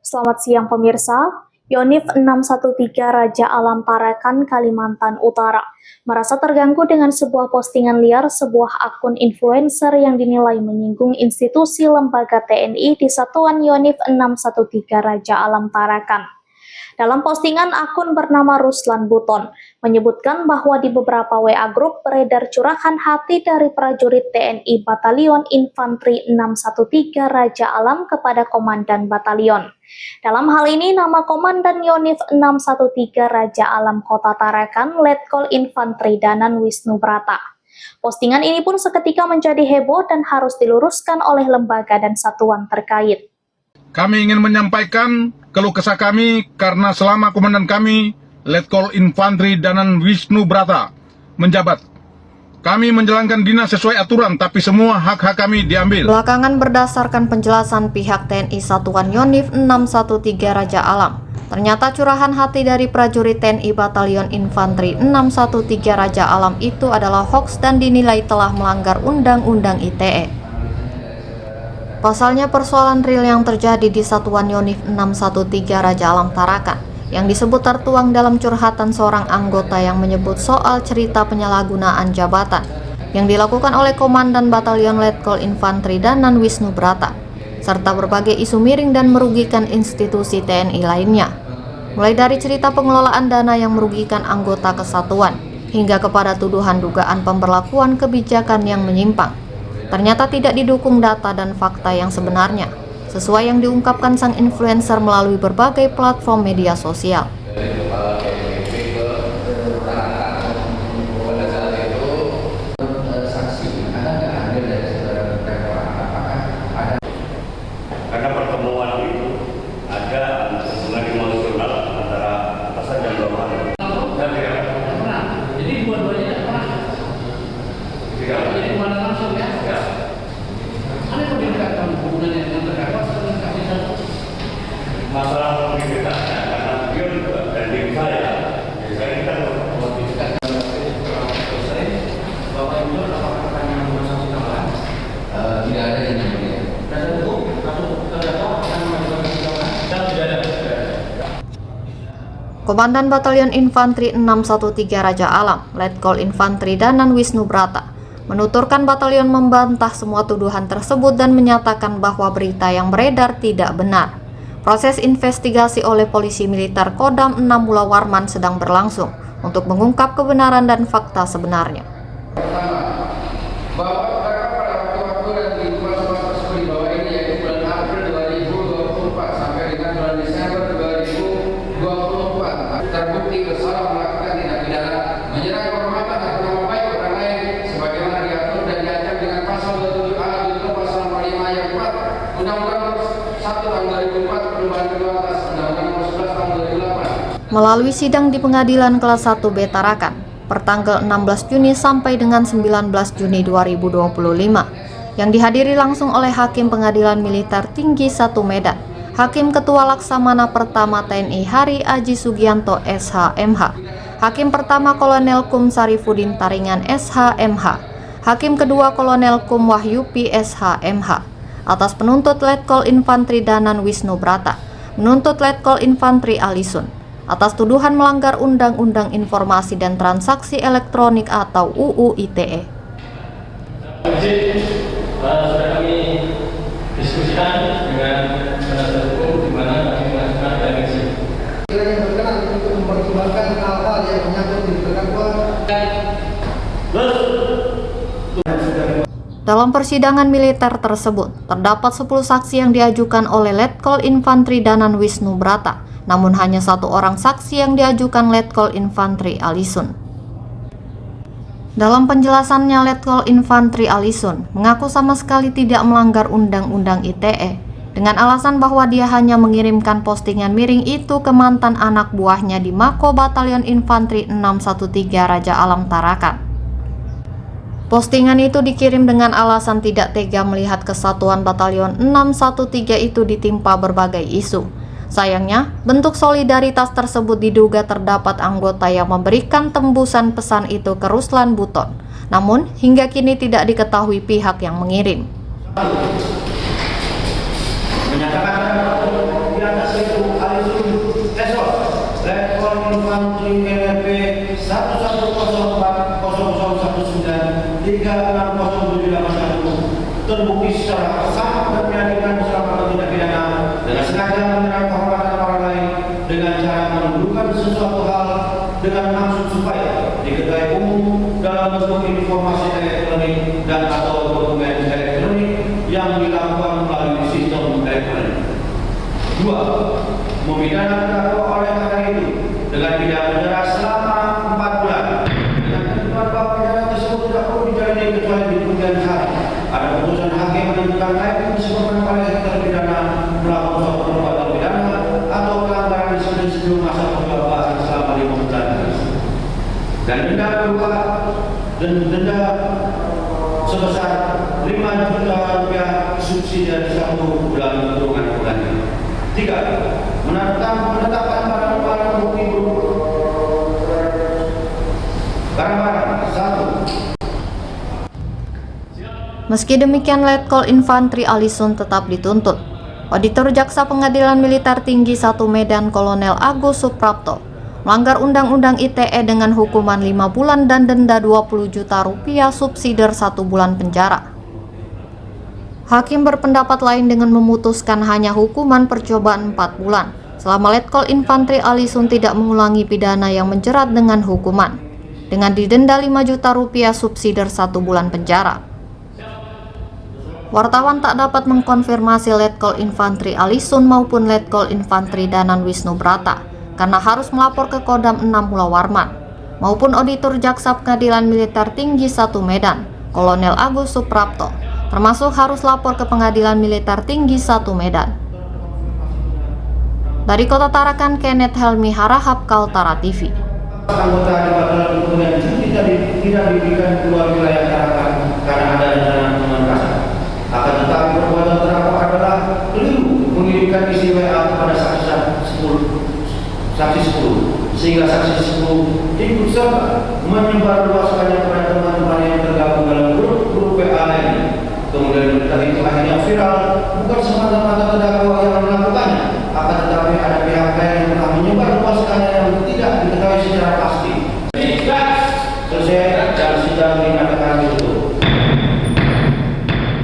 Selamat siang pemirsa. Yonif 613 Raja Alam Tarakan, Kalimantan Utara merasa terganggu dengan sebuah postingan liar sebuah akun influencer yang dinilai menyinggung institusi lembaga TNI di Satuan Yonif 613 Raja Alam Tarakan. Dalam postingan, akun bernama Ruslan Buton menyebutkan bahwa di beberapa WA grup beredar curahan hati dari prajurit TNI Batalion Infanteri 613 Raja Alam kepada Komandan Batalion. Dalam hal ini, nama Komandan Yonif 613 Raja Alam Kota Tarakan, Letkol Infanteri Danan Wisnu Brata. Postingan ini pun seketika menjadi heboh dan harus diluruskan oleh lembaga dan satuan terkait. Kami ingin menyampaikan keluh kesah kami karena selama komandan kami, Letkol Infanteri Danan Wisnu Brata, menjabat. Kami menjalankan dinas sesuai aturan, tapi semua hak-hak kami diambil. Belakangan berdasarkan penjelasan pihak TNI Satuan Yonif 613 Raja Alam, ternyata curahan hati dari prajurit TNI Batalion Infanteri 613 Raja Alam itu adalah hoaks dan dinilai telah melanggar Undang-Undang ITE. Pasalnya persoalan real yang terjadi di Satuan Yonif 613 Raja Alam Tarakan yang disebut tertuang dalam curhatan seorang anggota yang menyebut soal cerita penyalahgunaan jabatan yang dilakukan oleh Komandan Batalion Letkol Infanteri Danan Wisnu Brata, serta berbagai isu miring dan merugikan institusi TNI lainnya. Mulai dari cerita pengelolaan dana yang merugikan anggota kesatuan, hingga kepada tuduhan dugaan pemberlakuan kebijakan yang menyimpang. Ternyata tidak didukung data dan fakta yang sebenarnya, sesuai yang diungkapkan sang influencer melalui berbagai platform media sosial. Karena pertemuan itu ada hubungan emosional antara atasan dan bawahan. Jadi dua-duanya tidak pernah. Tidak. Jadi kemana langsung ya? Ya. Ada yang mendekatkan hubungannya dengan terdakwa dengan kasih satu. Masalah mobilitasnya karena beliau juga dan diri saya kita mobilitas. Bapak Ibu apakah akan memasang tambahan? Tidak ada yang mulia. Dan itu atau terdakwa akan mengajukan tambahan? Tidak ada. Komandan Batalion Infanteri 613 Raja Alam, Letkol Infanteri Danan Wisnu Brata, menuturkan batalion membantah semua tuduhan tersebut dan menyatakan bahwa berita yang beredar tidak benar. Proses investigasi oleh polisi militer Kodam 6 Mula Warman sedang berlangsung untuk mengungkap kebenaran dan fakta sebenarnya. Pertama, bahwa pada waktu-waktu dan di bulan-bulan tersebut di bawah ini, yaitu bulan April 2024 sampai dengan bulan Desember 2024, terbukti bersalah melakukan tindak pidana menyerang kehormatan atau nama baik orang lain sebagaimana diatur dan diancam dengan pasal 27A junto pasal 45 ayat 4 Undang-Undang Nomor 1 Tahun 2004 perubahan kedua atas Undang-Undang Nomor 11 Tahun 2008. Melalui sidang di Pengadilan Kelas 1B Tarakan, pertanggal 16 Juni sampai dengan 19 Juni 2025, yang dihadiri langsung oleh Hakim Pengadilan Militer Tinggi 1 Medan, Hakim Ketua Laksamana Pertama TNI Hari Aji Sugianto SH.MH, Hakim Pertama Kolonel Kum Sarifudin Taringan SH.MH, Hakim Kedua Kolonel Kum Wahyupi SH.MH, atas penuntut Letkol Infanteri Danan Wisnu Brata, menuntut Letkol Infanteri Alisun, atas tuduhan melanggar Undang-Undang Informasi dan Transaksi Elektronik atau UU ITE. Sudah kami diskusikan dengan penasihat hukum di mana kami melakukan remisi. Yang berkenan untuk mempertimbangkan hal-hal yang menyangkut di terdakwa. Dalam persidangan militer tersebut, terdapat 10 saksi yang diajukan oleh Letkol Infanteri Danan Wisnu Brata, namun hanya satu orang saksi yang diajukan Letkol Infanteri Alisun. Dalam penjelasannya, Letkol Infanteri Alisun mengaku sama sekali tidak melanggar Undang-Undang ITE, dengan alasan bahwa dia hanya mengirimkan postingan miring itu ke mantan anak buahnya di Mako Batalion Infanteri 613 Raja Alam Tarakan. Postingan itu dikirim dengan alasan tidak tega melihat kesatuan Batalion 613 itu ditimpa berbagai isu. Sayangnya, bentuk solidaritas tersebut diduga terdapat anggota yang memberikan tembusan pesan itu ke Ruslan Buton. Namun, hingga kini tidak diketahui pihak yang mengirim. Menyatakan atas itu Alisun Esos, Letkol Infantri NRP 1104001936078 terbukti secara sah dan meyakinkan bersama tindak pidana dengan sengaja menyerang kehormatan orang lain dengan cara menundukkan sesuatu hal dengan maksud supaya diketahui umum dalam bentuk informasi elektronik dan atau dokumen elektronik yang dilakukan melalui sistem elektronik. 2. Memidana terdakwa oleh karena itu dengan pidana penjara selama 4 bulan dengan ketentuan bahwa pidana tersebut tidak perlu dijalani kecuali di kemudian hari. Ada putusan hakim menentukan lain disebabkan oleh terpidana melakukan suatu perbuatan pidana atau pelanggaran disiplin sebelum masa penjabatan selama 5 bulan. Dan denda berupa denda sebesar 5 juta rupiah subsidi dari 1 bulan kurungan bulannya. 3. Menetapkan barang-barang bukti barang-barang 1. Meski demikian, Letkol Infantri Alisun tetap dituntut. Auditor Jaksa Pengadilan Militer Tinggi 1 Medan Kolonel Agus Suprapto melanggar Undang-Undang ITE dengan hukuman 5 bulan dan denda 20 juta rupiah subsidi 1 bulan penjara. Hakim berpendapat lain dengan memutuskan hanya hukuman percobaan 4 bulan selama Letkol Infantri Alisun tidak mengulangi pidana yang menjerat dengan hukuman, dengan didenda 5 juta rupiah subsidi 1 bulan penjara. Wartawan tak dapat mengkonfirmasi Letkol Infantri Alisun maupun Letkol Infantri Danan Wisnu Brata karena harus melapor ke Kodam 6 Pulau Warman maupun Auditor Jaksa Pengadilan Militer Tinggi 1 Medan Kolonel Agus Suprapto, termasuk harus lapor ke Pengadilan Militer Tinggi 1 Medan. Dari Kota Tarakan, Kenneth Helmi Harahap, Kaltara TV. Anggota Dewan Kemudian tidak diberikan keluar wilayah Tarakan karena ada rencana pemangkasan. Akan tetapi perbuatan terdakwa adalah keliru mengirimkan isi WA kepada saksi 10 sehingga saksi 10 ikut serta menyebarluaskannya kepada teman-teman yang tergabung dalam grup WA lain. Kemudian berita itu akhirnya viral bukan semata-mata terdakwa yang